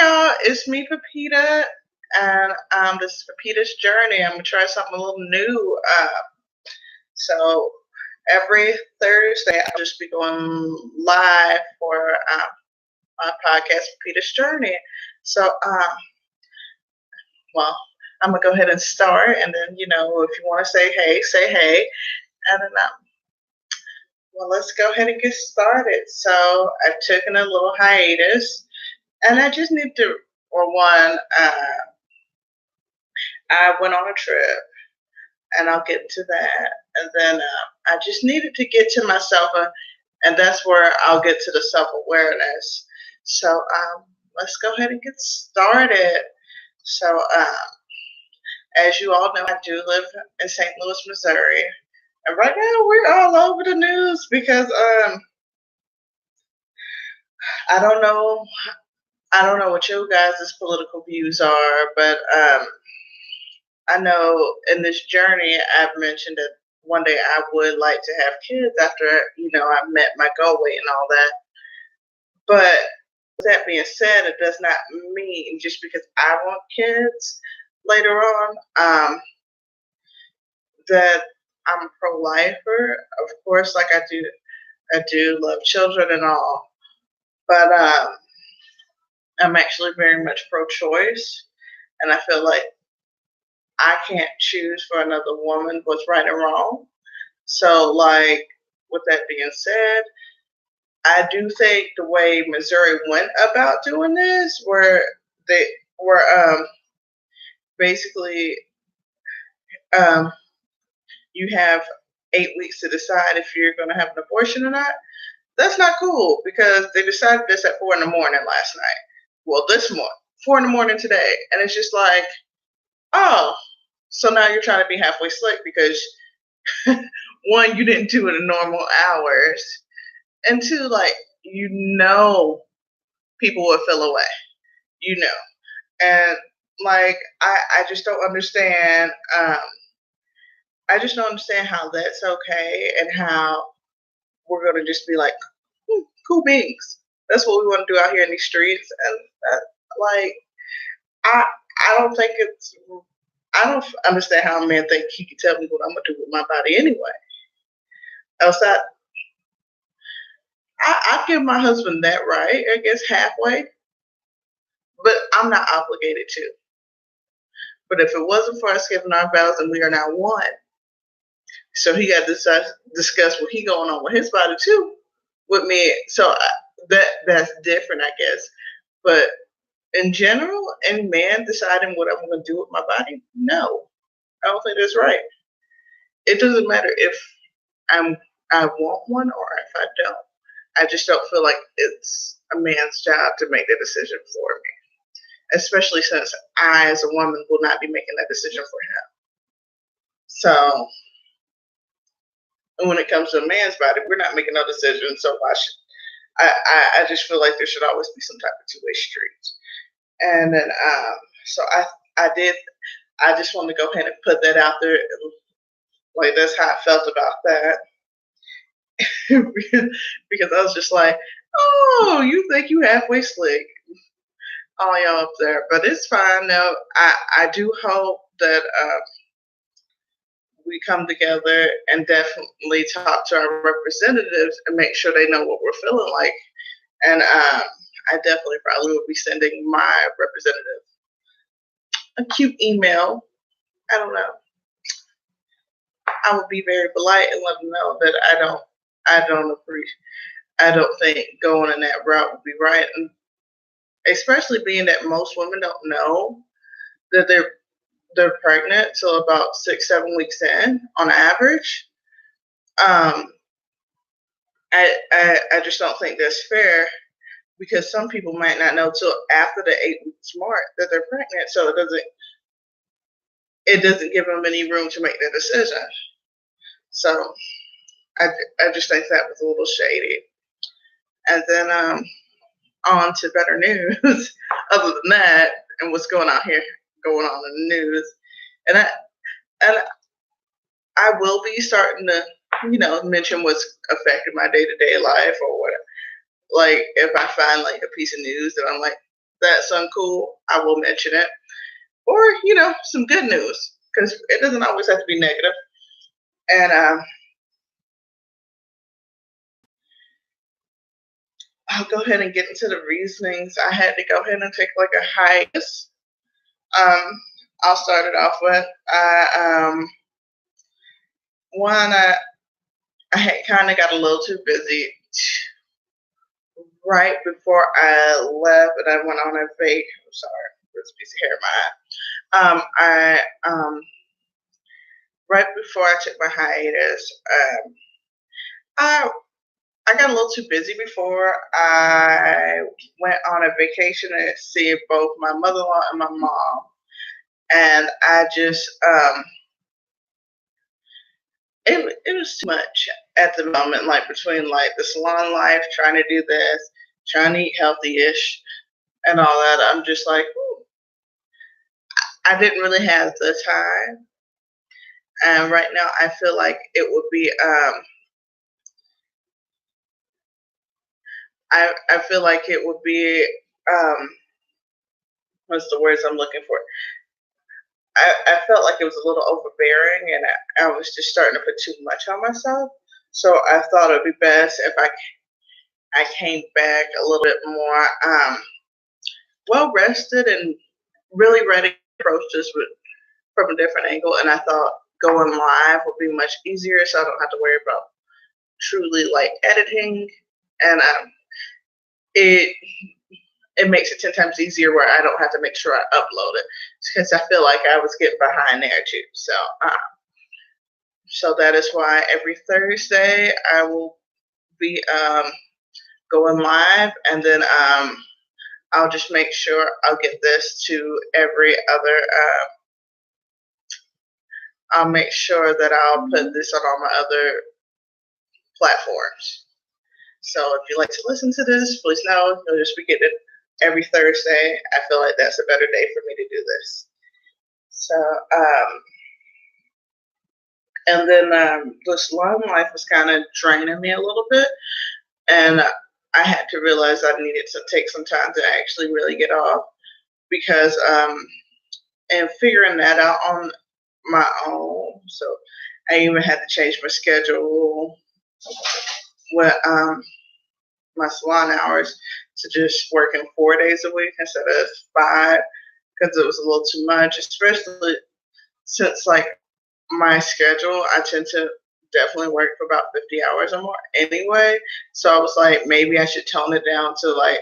y'all. It's me, Pepita, and this is Pepita's journey. I'm gonna try something a little new. So every Thursday, I'll just be going live for my podcast, Pepita's journey. So, well, I'm gonna go ahead and start, and then if you want to say hey, and then well, let's go ahead and get started. So I've taken a little hiatus, and I just need to, or one. I went on a trip, and I'll get to that. And then I just needed to get to myself, and that's where I'll get to the self awareness. So let's go ahead and get started. So, as you all know, I do live in St. Louis, Missouri. And right now, we're all over the news because I don't know. I don't know what you guys' political views are, but I know in this journey, I've mentioned that one day I would like to have kids after, I met my goal weight and all that. But with that being said, it does not mean just because I want kids later on that I'm a pro-lifer. Of course, like I do love children and all, but I'm actually very much pro-choice, and I feel like I can't choose for another woman what's right and wrong. So, like, with that being said, I do think the way Missouri went about doing this, where they were basically you have 8 weeks to decide if you're going to have an abortion or not. That's not cool because they decided this at 4 in the morning last night. Well, this morning, 4 in the morning today, and it's just like, oh, so now you're trying to be halfway slick because one, you didn't do it in normal hours, and two, like people will feel away, and like I just don't understand. I just don't understand how that's okay and how we're gonna just be like cool beings. That's what we want to do out here in these streets, and like I I don't think it's I don't understand how a man think he can tell me what I'm gonna do with my body anyway. Else I give my husband that right, I guess halfway, but I'm not obligated to. But if it wasn't for us giving our vows and we are now one, so he got to discuss what he going on with his body too with me. So that's different, I guess. But in general, any man deciding what I'm going to do with my body, no, I don't think that's right. It doesn't matter if I want one or if I don't. I just don't feel like it's a man's job to make the decision for me, especially since I, as a woman, will not be making that decision for him. So, and when it comes to a man's body, we're not making no decisions. So why should I just feel like there should always be some type of two-way street. And then, so I just want to go ahead and put that out there. Like that's how I felt about that. Because I was just like, oh, you think you halfway slick, all y'all up there, but it's fine. No, I do hope that we come together and definitely talk to our representatives and make sure they know what we're feeling like. And I definitely probably will be sending my representative a cute email. I don't know. I would be very polite and let them know that I don't appreciate. I don't think going in that route would be right, and especially being that most women don't know that they're pregnant till about 6-7 weeks in on average. Um, I just don't think that's fair because some people might not know till after the 8 weeks mark that they're pregnant, so it doesn't give them any room to make their decision. So I just think that was a little shady. And then on to better news. Other than that, and what's going on in the news, and I will be starting to mention what's affecting my day to day life or whatever. Like if I find like a piece of news that I'm like, that's uncool, I will mention it. Or, some good news, because it doesn't always have to be negative. And I'll go ahead and get into the reasonings. I had to go ahead and take like a hiatus. Um, I'll start it off with one. I had kind of got a little too busy right before I left, and I went on a vacation. I'm sorry, there's a piece of hair in my eye. I right before I took my hiatus, I I got a little too busy before I went on a vacation to see both my mother-in-law and my mom, and I just it was too much at the moment, like between like the salon life, trying to do this, trying to eat healthy-ish, and all that. I'm just like, "Ooh," I didn't really have the time, and right now I feel like it would be I feel like it would be um what's the words I'm looking for? I felt like it was a little overbearing, and I was just starting to put too much on myself. So I thought it would be best if I came back a little bit more well rested and really ready to approach this from a different angle. And I thought going live would be much easier, so I don't have to worry about truly like editing. And it it makes it 10 times easier where I don't have to make sure I upload it, because I feel like I was getting behind there too. So that is why every Thursday I will be going live, and then I'll just make sure I'll get this to every other. I'll make sure that I'll put this on all my other platforms. So if you like to listen to this, please know you'll just be getting it every Thursday. I feel like that's a better day for me to do this. So, and then this long life was kind of draining me a little bit, and I had to realize I needed to take some time to actually really get off, because and figuring that out on my own. So I even had to change my schedule with my salon hours to just working 4 days a week instead of 5, because it was a little too much, especially since like my schedule, I tend to definitely work for about 50 hours or more anyway. So I was like, maybe I should tone it down to like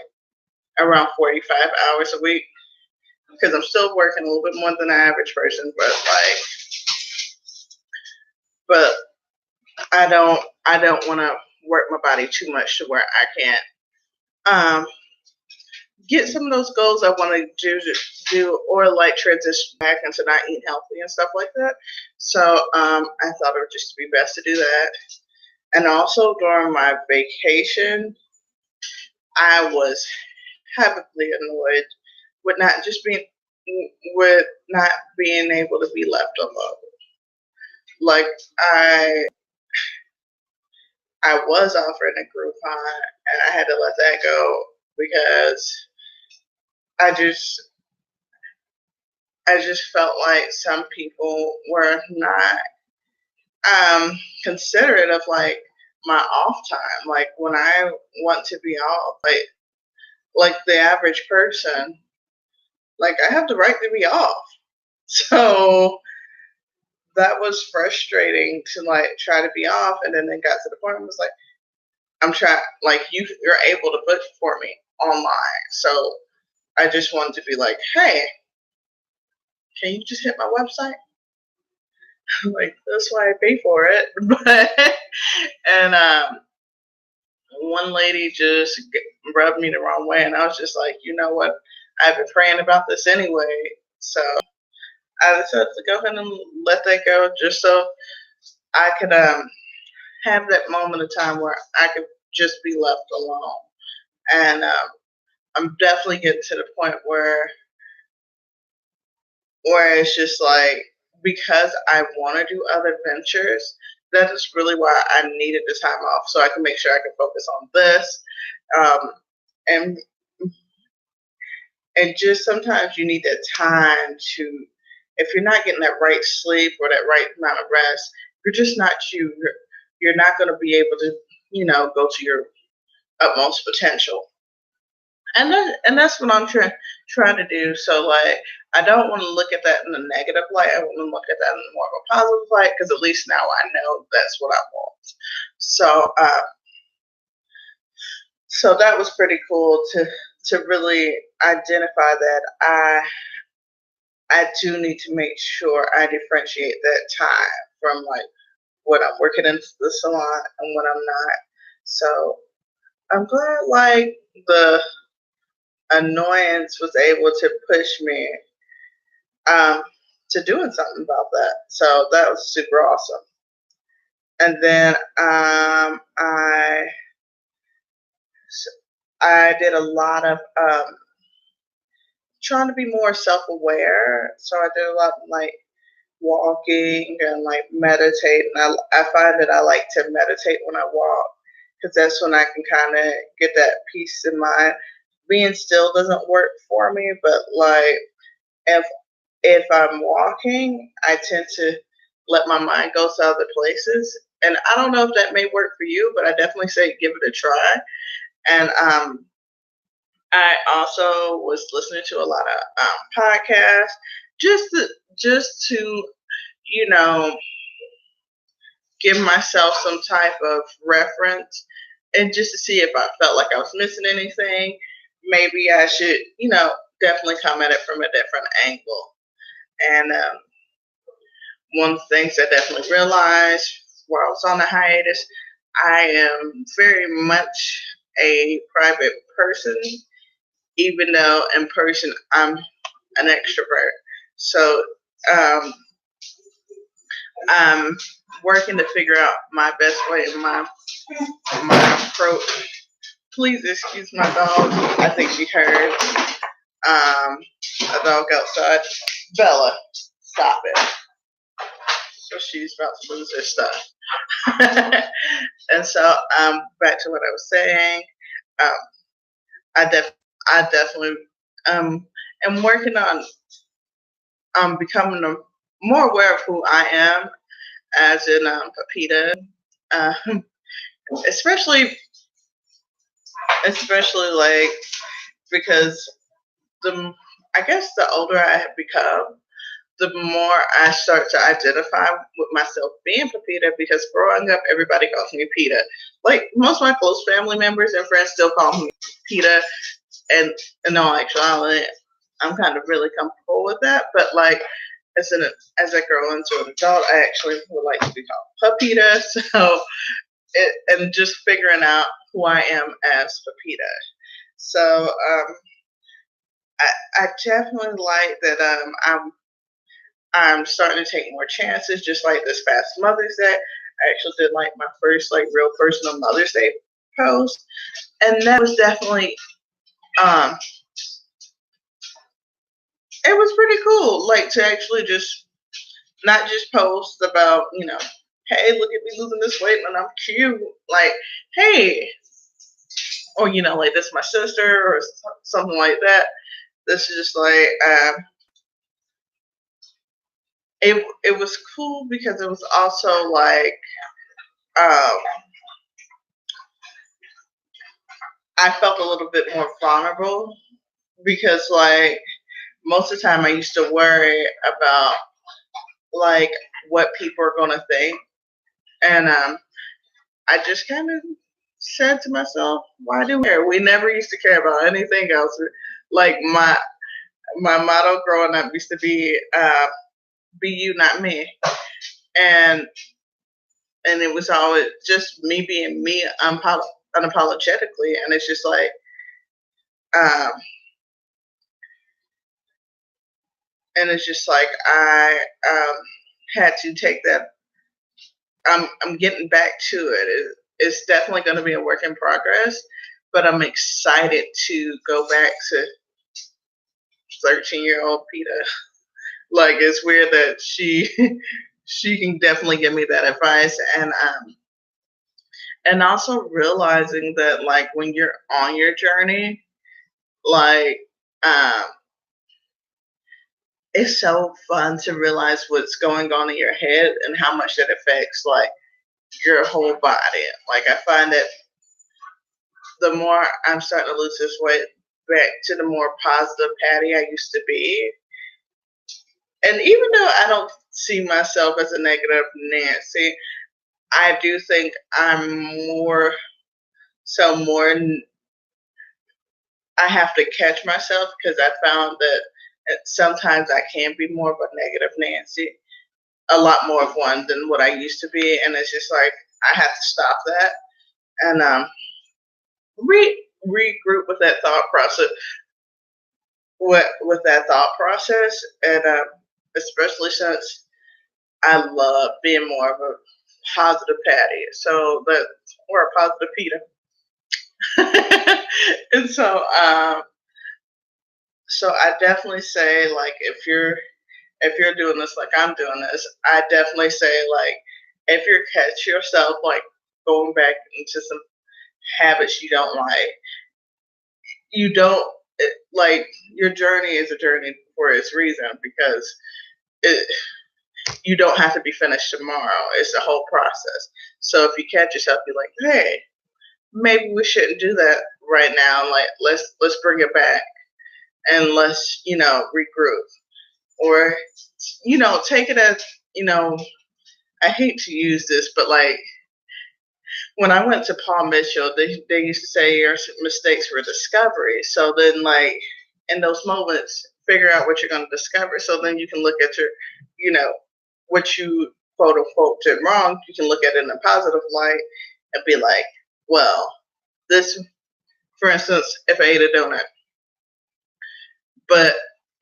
around 45 hours a week, because I'm still working a little bit more than the average person, but I don't want to work my body too much to where I can't um, get some of those goals I want to do, or like transition back into not eating healthy and stuff like that. So I thought it would just be best to do that. And also during my vacation, I was heavily annoyed with not just being with not being able to be left alone. Like I was offered a Groupon, and I had to let that go because I just I just felt like some people were not considerate of like my off time. Like when I want to be off, like the average person, like I have the right to be off. So that was frustrating to like try to be off, and then it got to the point where I was like, I'm trying, like you're able to book for me online. So I just wanted to be like, hey, can you just hit my website? Like that's why I pay for it. But and one lady just rubbed me the wrong way, and I was just like, you know what? I've been praying about this anyway, so I decided to go ahead and let that go, just so I could have that moment of time where I could just be left alone. And I'm definitely getting to the point where it's just like, because I want to do other ventures, that is really why I needed the time off, so I can make sure I can focus on this, um, and And just sometimes you need that time to, if you're not getting that right sleep or that right amount of rest, you're just not you. You're not going to be able to, go to your utmost potential. And that's what I'm trying to do. So like, I don't want to look at that in a negative light. I want to look at that in more of a positive light because at least now I know that's what I want. So so that was pretty cool to really identify that I do need to make sure I differentiate that time from like what I'm working in the salon and what I'm not. So I'm glad like the annoyance was able to push me um, to doing something about that. So that was super awesome. And then I did a lot of trying to be more self-aware. So I did a lot of like walking and like meditating. I find that I like to meditate when I walk because that's when I can kind of get that peace in mind. Being still doesn't work for me, but like if I'm walking, I tend to let my mind go to other places. And I don't know if that may work for you, but I definitely say give it a try. And I also was listening to a lot of podcasts just to you know give myself some type of reference and just to see if I felt like I was missing anything. Maybe I should definitely come at it from a different angle. And one of the things I definitely realized while I was on the hiatus, I am very much a private person, even though in person I'm an extrovert. So um, I'm working to figure out my best way, my approach. Please excuse my dog. I think she heard a dog outside. Bella, stop it. So she's about to lose her stuff. And so back to what I was saying. Um, I definitely am working on becoming more aware of who I am as in Pepita, um, especially like because the I guess the older I have become, the more I start to identify with myself being Pepita because growing up, everybody calls me Peta. Like most of my close family members and friends still call me Peta, and in all actuality, I'm kind of really comfortable with that. But like as I grow into an adult, I actually would like to be called Pepita. So and just figuring out who I am as Pepita. So I definitely like that I'm starting to take more chances, just like this past Mother's Day. I actually did like my first like real personal Mother's Day post, and that was definitely um, it was pretty cool. Like to actually just not just post about hey, look at me losing this weight and I'm cute. Like, hey, or like this is my sister or something like that. This is just like it was cool because it was also like um, I felt a little bit more vulnerable because like most of the time I used to worry about like what people are gonna think, and I just kind of said to myself, why do we care? We never used to care about anything else. Like my motto growing up used to be you, not me, and it was always just me being me unapologetically, and it's just like um, I had to take that. I'm getting back to it's definitely going to be a work in progress, but I'm excited to go back to 13-year-old Peta. Like it's weird that she she can definitely give me that advice, and also realizing that like when you're on your journey, like um, it's so fun to realize what's going on in your head and how much that affects like your whole body. Like I find that the more I'm starting to lose this weight back to the more positive Patty I used to be. And even though I don't see myself as a negative Nancy, I do think I'm more. I have to catch myself because I found that sometimes I can be more of a negative Nancy, a lot more of one than what I used to be, and it's just like I have to stop that and regroup with that thought process, with that thought process, and especially since I love being more of a positive Patty, so that or a positive Peter. And so I definitely say like if you're doing this like I'm doing this, I definitely say like if you catch yourself like going back into some habits you don't like, you don't like your journey is a journey for its reason because it, you don't have to be finished tomorrow. It's a whole process. So if you catch yourself, you're like, hey, maybe we shouldn't do that right now. Like let's bring it back and let's regroup or take it as I hate to use this, but like when I went to Paul Mitchell, they used to say your mistakes were discovery. So then, like in those moments, figure out what you're going to discover. So then you can look at you know, what you quote unquote did wrong. You can look at it in a positive light and be like, well, this, for instance, if I ate a donut, but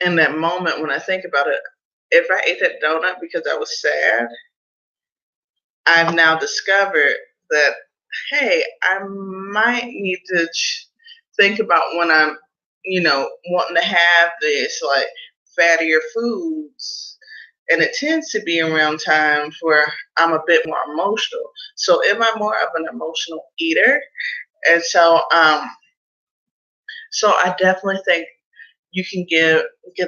in that moment when I think about it, if I ate that donut because I was sad, I've now discovered that, hey, I might need to think about when I'm, wanting to have this like fattier foods. And it tends to be around times where I'm a bit more emotional. So am I more of an emotional eater? And so I definitely think you can get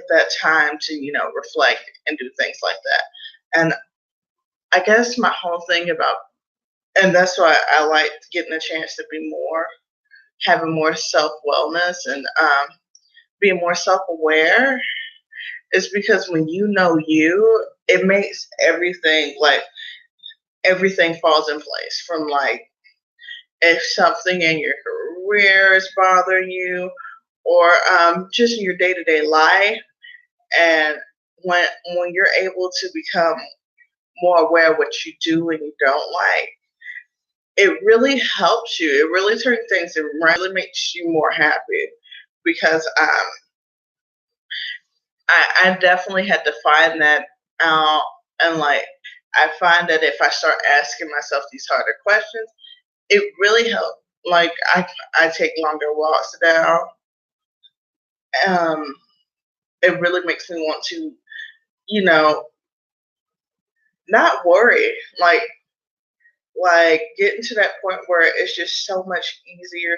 that time to, reflect and do things like that. And I guess my whole thing about and that's why I like getting a chance to be having more self wellness and being more self aware is because when you know you, it makes everything falls in place from like if something in your career is bothering you or just in your day to day life. And when you're able to become more aware of what you do and you don't like, it really helps you. It really turns things around. It really makes you more happy because I definitely had to find that out. And like, I find that if I start asking myself these harder questions, it really helps. Like, I take longer walks now. Um, it really makes me want to, you know, not worry. Like getting to that point where it's just so much easier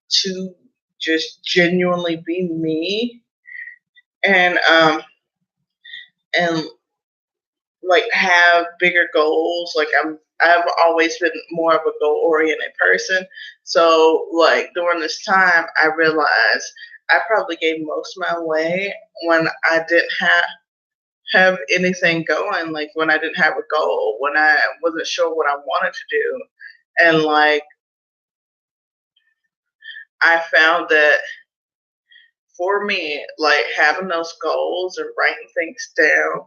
to just genuinely be me and and like have bigger goals. Like I've always been more of a goal oriented person. So like during this time I realized I probably gave most of my way when I didn't have anything going, like when I didn't have a goal, when I wasn't sure what I wanted to do. And like I found that for me, like having those goals and writing things down,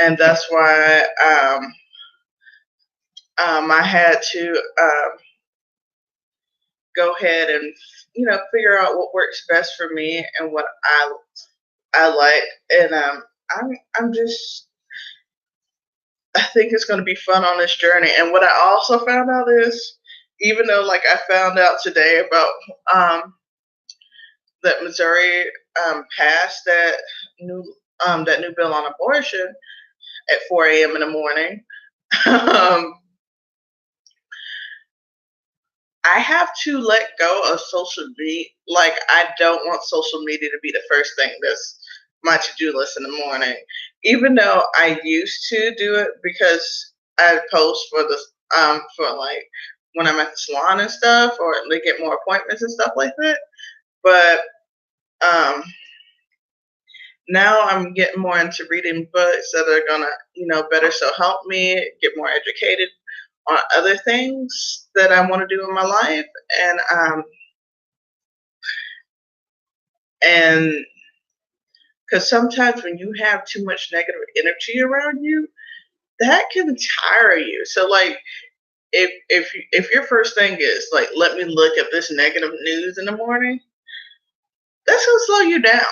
and that's why I had to go ahead and figure out what works best for me and what I like, and I'm just I think it's going to be fun on this journey. And what I also found out is, even though like I found out today about that Missouri passed that new bill on abortion at 4 a.m. in the morning. um, I have to let go of social media. Like, I don't want social media to be the first thing that's my to-do list in the morning. Even though I used to do it because I post for the for like when I'm at the salon and stuff, or they get more appointments and stuff like that. But um, now I'm getting more into reading books that are gonna, better so help me get more educated on other things that I want to do in my life, and because sometimes when you have too much negative energy around you, that can tire you. So like, if your first thing is like, let me look at this negative news in the morning, that's gonna slow you down.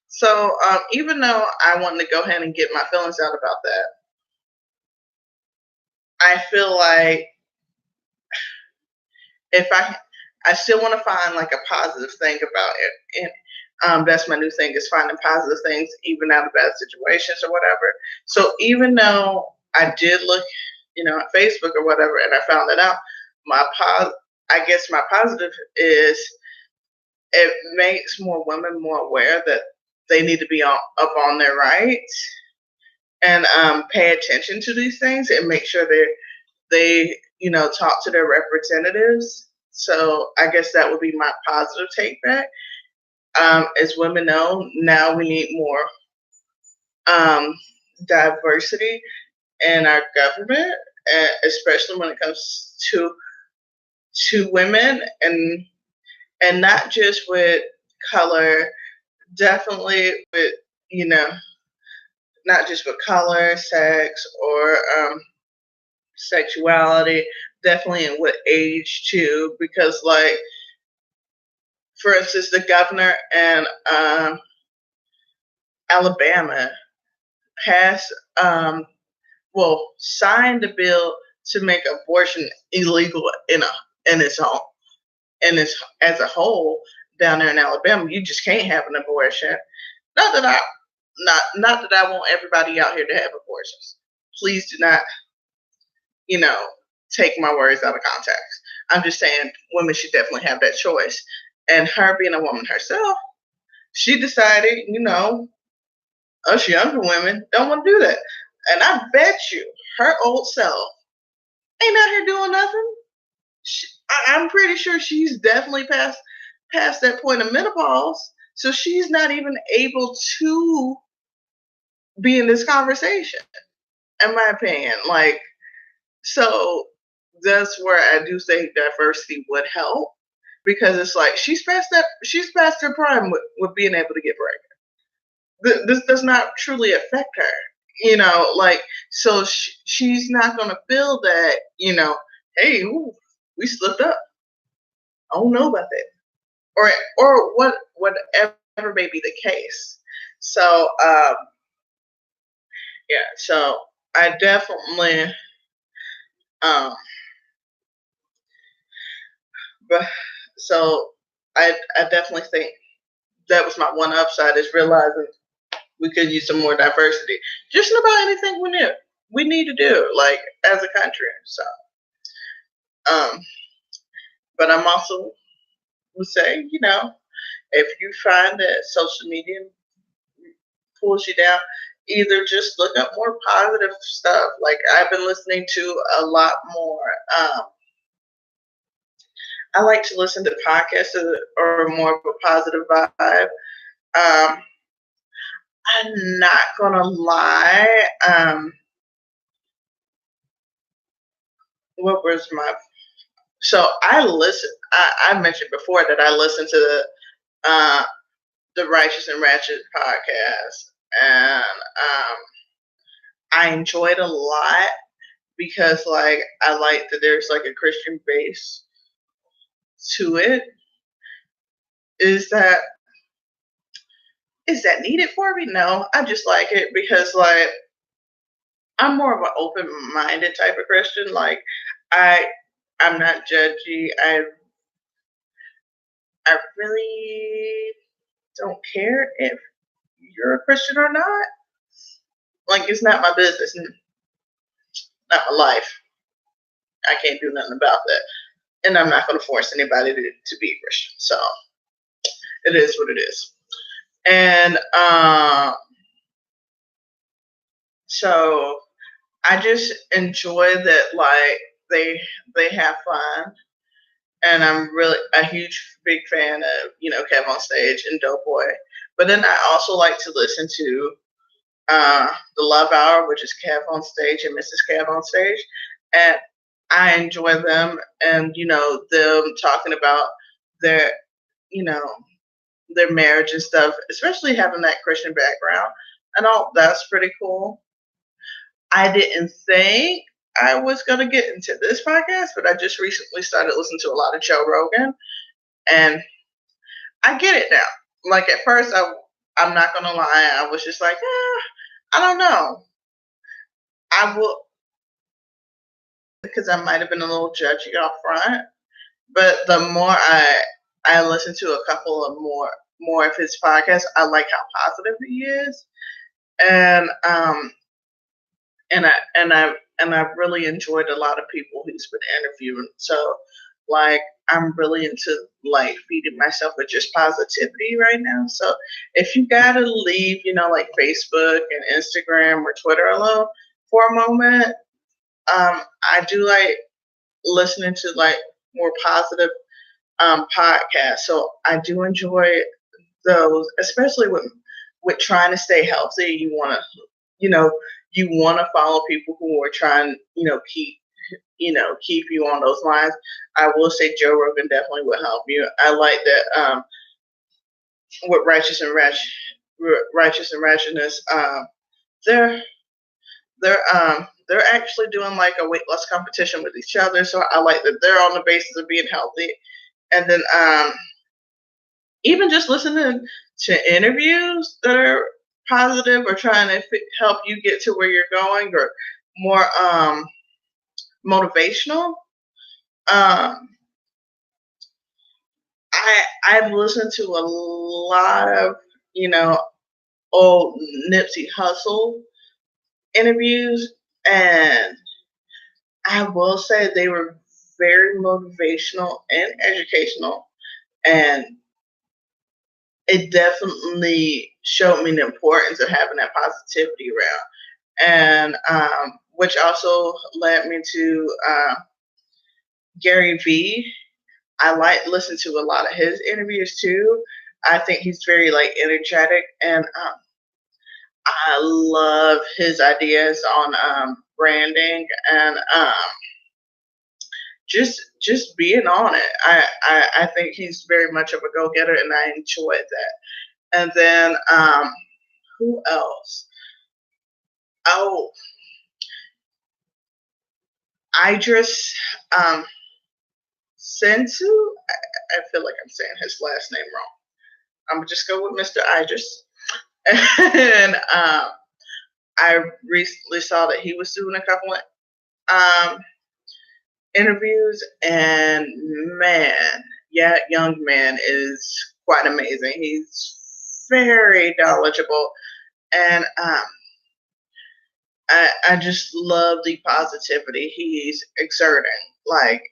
So even though I want to go ahead and get my feelings out about that, I feel like if I still want to find like a positive thing about it, and that's my new thing, is finding positive things even out of bad situations or whatever. So even though I did look, at Facebook or whatever, and I found that out, my I guess my positive is it makes more women more aware that they need to be up on their rights and pay attention to these things and make sure they talk to their representatives. So I guess that would be my positive take back. As women know, now we need more um, diversity in our government, especially when it comes to women, and not just with color, definitely with, you know not just with color, sex, or sexuality, definitely in with age too, because like, for instance, the governor in Alabama has signed a bill to make abortion illegal in its home, in its as a whole down there in Alabama. You just can't have an abortion. Not that I not that I want everybody out here to have abortions. Please do not, you know, take my words out of context. I'm just saying women should definitely have that choice. And her being a woman herself, she decided, us younger women don't want to do that. And I bet you her old self ain't out here doing nothing. I'm pretty sure she's definitely past that point of menopause. So she's not even able to be in this conversation, in my opinion. Like, so that's where I do think diversity would help, because it's like she's past her prime with being able to get pregnant. This does not truly affect her, like, so she's not going to feel that, hey, ooh, we slipped up. I don't know about that, or whatever may be the case. So yeah, so I definitely um but so I definitely think that was my one upside, is realizing we could use some more diversity just about anything we need to do, like, as a country. So um but I'm also would say, if you find that social media pulls you down, either just look up more positive stuff. Like, I've been listening to a lot more. Um, I like to listen to podcasts that are more of a positive vibe. Um, I'm not gonna lie. What was my? So I listen. I mentioned before that I listen to the Righteous and Ratchet podcast, and I enjoyed a lot because, like, I like that there's like a Christian base to it. Is that is that needed for me? No, I just like it because, like, I'm more of an open-minded type of Christian. Like, I I'm not judgy. I really don't care if you're a Christian or not. Like, it's not my business, not my life. I can't do nothing about that. and I'm not going to force anybody to be a Christian. So it is what it is. And so I just enjoy that, like, they have fun, and I'm really a huge big fan of Kev on Stage and Doughboy. But then I also like to listen to the Love Hour, which is Kev on Stage and Mrs. Kev on Stage, and I enjoy them, and them talking about their you know their marriage and stuff, especially having that Christian background and all. That's pretty cool. I didn't think I was going to get into this podcast, but I just recently started listening to a lot of Joe Rogan, and I get it now. Like at first, I'm not going to lie, I was just like, I don't know. I will, because I might have been a little judgy up front, but the more I listen to a couple of more of his podcasts, I like how positive he is, and I've really enjoyed a lot of people he's been interviewing. So, like, I'm really into like feeding myself with just positivity right now. So if you gotta leave, like Facebook and Instagram or Twitter alone for a moment, I do like listening to like more positive podcasts. So I do enjoy those, especially with trying to stay healthy. You know, you want to follow people who are trying, keep you on those lines. I will say Joe Rogan definitely will help you. I like that with Righteous and Ratchetness, they're they're actually doing like a weight loss competition with each other. So I like that they're on the basis of being healthy. And then even just listening to interviews that are positive or trying to help you get to where you're going, or more motivational. I've listened to a lot of old Nipsey Hussle interviews, and I will say they were very motivational and educational, and it definitely showed me the importance of having that positivity around, and which also led me to Gary Vee. I like listen to a lot of his interviews too. I think he's very like energetic, and I love his ideas on branding and just being on it. I think he's very much of a go getter, and I enjoyed that. And then who else? Oh, Idris Sensu. I feel like I'm saying his last name wrong. I'm gonna just go with Mr. Idris. And I recently saw that he was doing a couple of interviews, and man, yeah, young man is quite amazing. He's very knowledgeable, and I just love the positivity he's exerting. Like,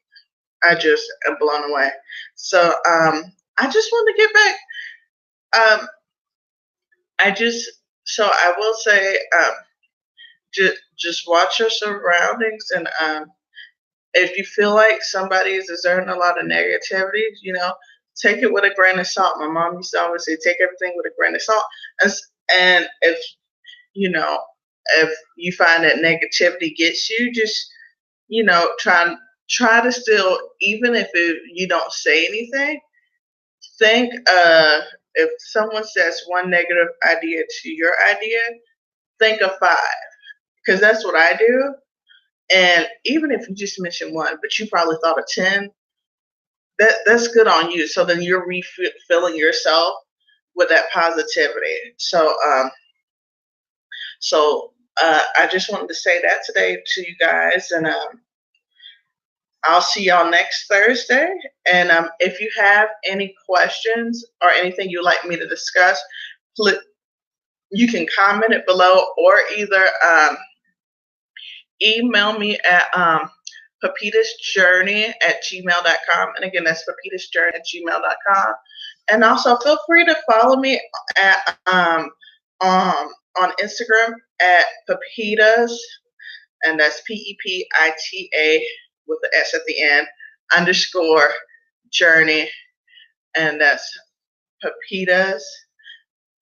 I just am blown away. So I just want to get back. I just so I will say, just watch your surroundings, and if you feel like somebody is exerting a lot of negativity, take it with a grain of salt. My mom used to always say, take everything with a grain of salt. And you know, if you find that negativity gets you, just, try to still, even if you don't say anything, think, if someone says one negative idea to your idea, think of five, because that's what I do. And even if you just mention one, but you probably thought of 10, that's good on you. So then you're refilling yourself with that positivity. So I just wanted to say that today to you guys, and I'll see y'all next Thursday. And if you have any questions or anything you'd like me to discuss, you can comment it below, or either email me at pepitasjourney@gmail.com. And again, that's pepitasjourney@gmail.com. And also feel free to follow me at on Instagram at Pepitas, and that's Pepita with the S at the end underscore journey, and that's Pepitas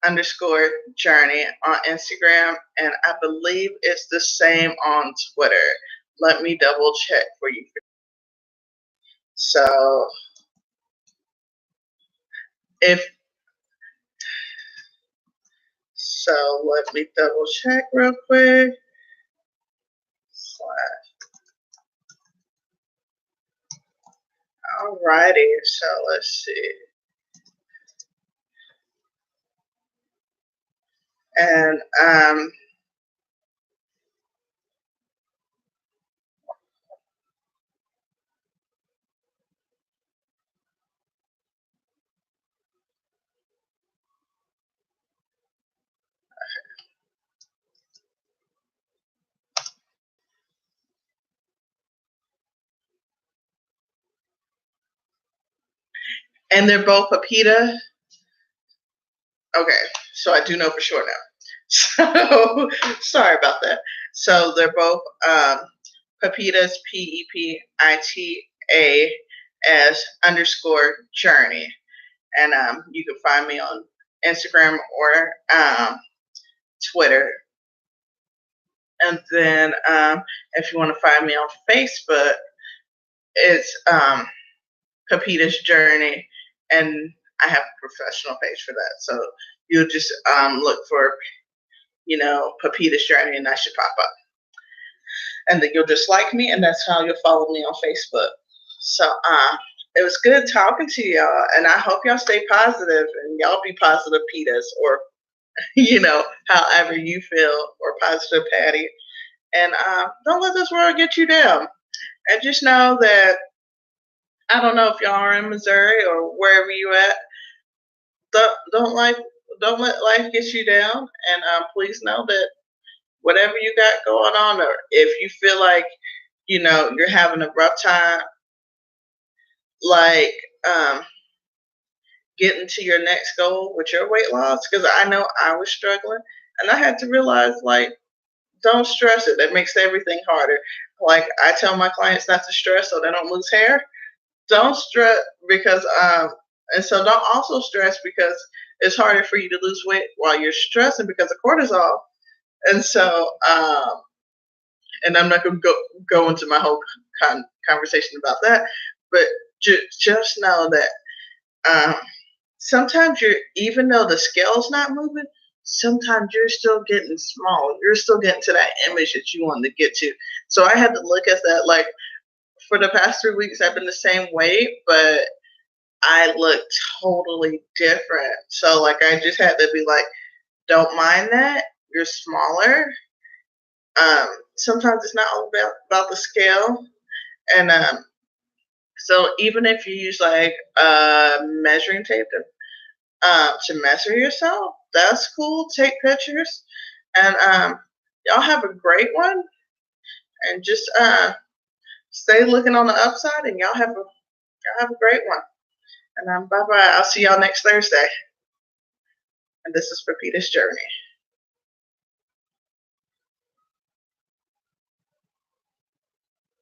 underscore journey on Instagram, and I believe it's the same on Twitter. Let me double check for you. So let me double check real quick. Alrighty, so let's see. And they're both Pepita. Okay, so I do know for sure now. So sorry about that. So they're both Pepitas, Pepitas underscore journey, and you can find me on Instagram or Twitter. And then if you want to find me on Facebook, it's Pepita's Journey, and I have a professional page for that. So you'll just look for, Pepita's Journey, and that should pop up. And then you'll just like me, and that's how you'll follow me on Facebook. So it was good talking to y'all, and I hope y'all stay positive, and y'all be positive Pitas, or however you feel, or positive Patty. And don't let this world get you down. And just know that, I don't know if y'all are in Missouri or wherever you at, don't let life get you down. And please know that whatever you got going on, or if you feel like you're having a rough time, like getting to your next goal with your weight loss, because I know I was struggling, and I had to realize, like, don't stress it. That makes everything harder. Like, I tell my clients not to stress so they don't lose hair. Don't stress because and so don't also stress because it's harder for you to lose weight while you're stressing because of cortisol. And so and I'm not going to go into my whole conversation about that, but just know that sometimes even though the scale's not moving, sometimes you're still getting small. You're still getting to that image that you want to get to. So I had to look at that. Like, for the past 3 weeks, I've been the same weight, but I look totally different. So, like, I just had to be like, don't mind that. You're smaller. Sometimes it's not all about the scale. And so even if you use, like, measuring tape to measure yourself, that's cool. Take pictures. And y'all have a great one. And just stay looking on the upside, and y'all have a great one. And bye bye. I'll see y'all next Thursday. And this is Pepita's Journey.